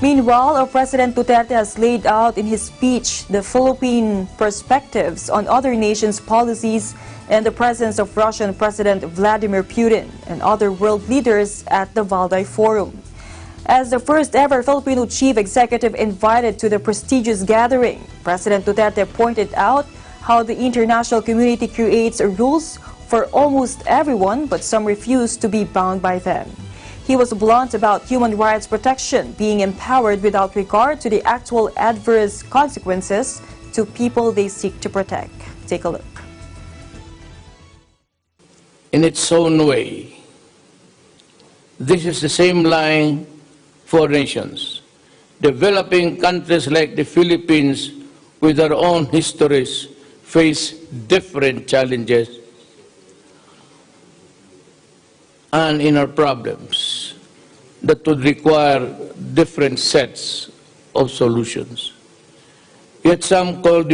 Meanwhile, President Duterte has laid out in his speech the Philippine perspectives on other nations' policies and the presence of Russian President Vladimir Putin and other world leaders at the Valdai Forum. As the first ever Filipino chief executive invited to the prestigious gathering, President Duterte pointed out how the international community creates rules for almost everyone, but some refuse to be bound by them. He was blunt about human rights protection being empowered without regard to the actual adverse consequences to people they seek to protect. Take a look. In its own way, this is the same line for nations. Developing countries like the Philippines, with their own histories, face different challenges and inner problems that would require different sets of solutions. Yet some so-called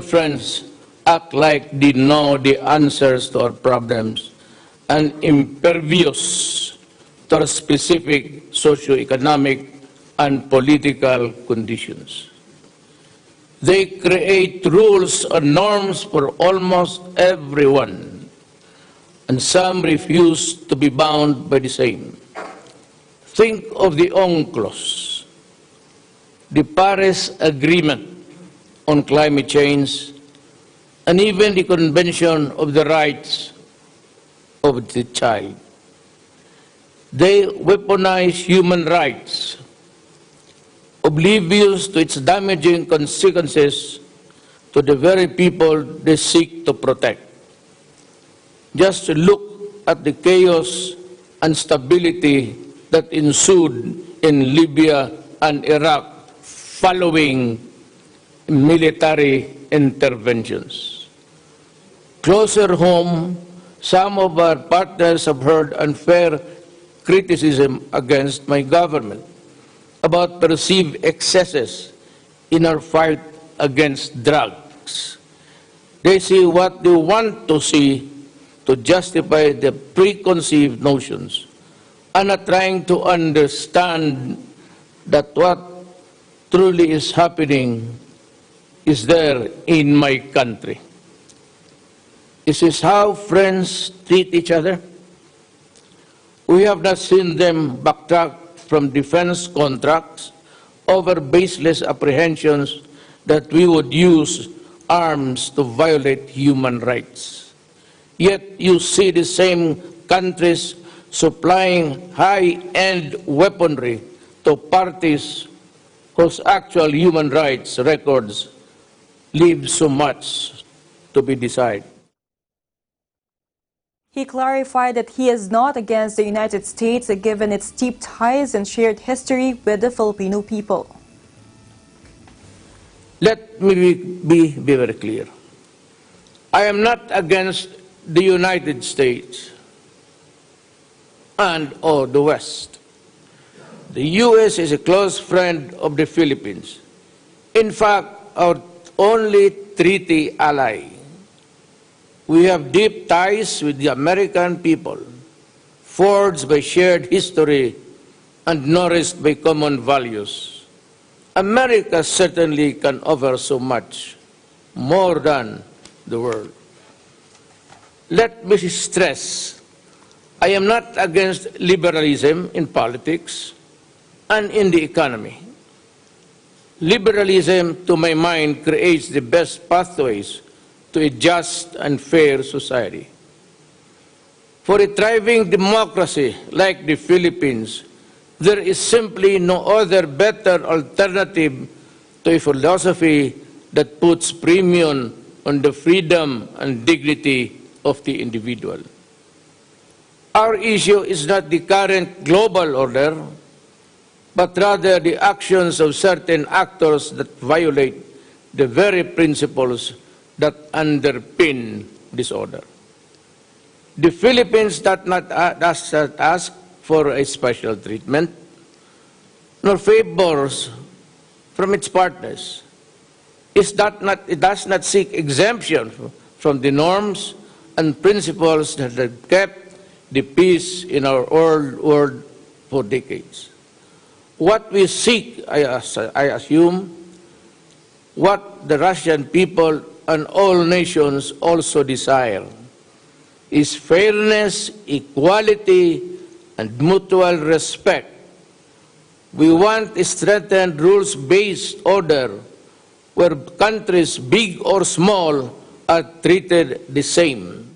friends act like they know the answers to our problems and impervious to our specific socio-economic and political conditions. They create rules and norms for almost everyone, and some refuse to be bound by the same. Think of the UNCLOS, the Paris Agreement on Climate Change, and even the Convention of the Rights of the Child. They weaponize human rights, oblivious to its damaging consequences to the very people they seek to protect. Just look at the chaos and instability that ensued in Libya and Iraq following military interventions. Closer home, some of our partners have heard unfair criticism against my government about perceived excesses in our fight against drugs. They see what they want to see to justify the preconceived notions and are trying to understand that what truly is happening is there in my country. Is this how friends treat each other? We have not seen them backtrack from defense contracts over baseless apprehensions that we would use arms to violate human rights. Yet you see the same countries supplying high-end weaponry to parties whose actual human rights records leave so much to be desired. He clarified that he is not against the United States given its deep ties and shared history with the Filipino people. Let me be very clear. I am not against the United States or the West. The U.S. is a close friend of the Philippines. In fact, our only treaty ally. We have deep ties with the American people, forged by shared history and nourished by common values. America certainly can offer so much, more than the world. Let me stress, I am not against liberalism in politics and in the economy. Liberalism, to my mind, creates the best pathways to a just and fair society. For a thriving democracy like the Philippines, there is simply no other better alternative to a philosophy that puts premium on the freedom and dignity of the individual. Our issue is not the current global order, but rather the actions of certain actors that violate the very principles that underpin this order. The Philippines does not ask for a special treatment, nor favors from its partners. It does not seek exemption from the norms and principles that have kept the peace in our world for decades. What we seek, I assume, what the Russian people and all nations also desire, is fairness, equality, and mutual respect. We want a strengthened rules-based order where countries, big or small, are treated the same.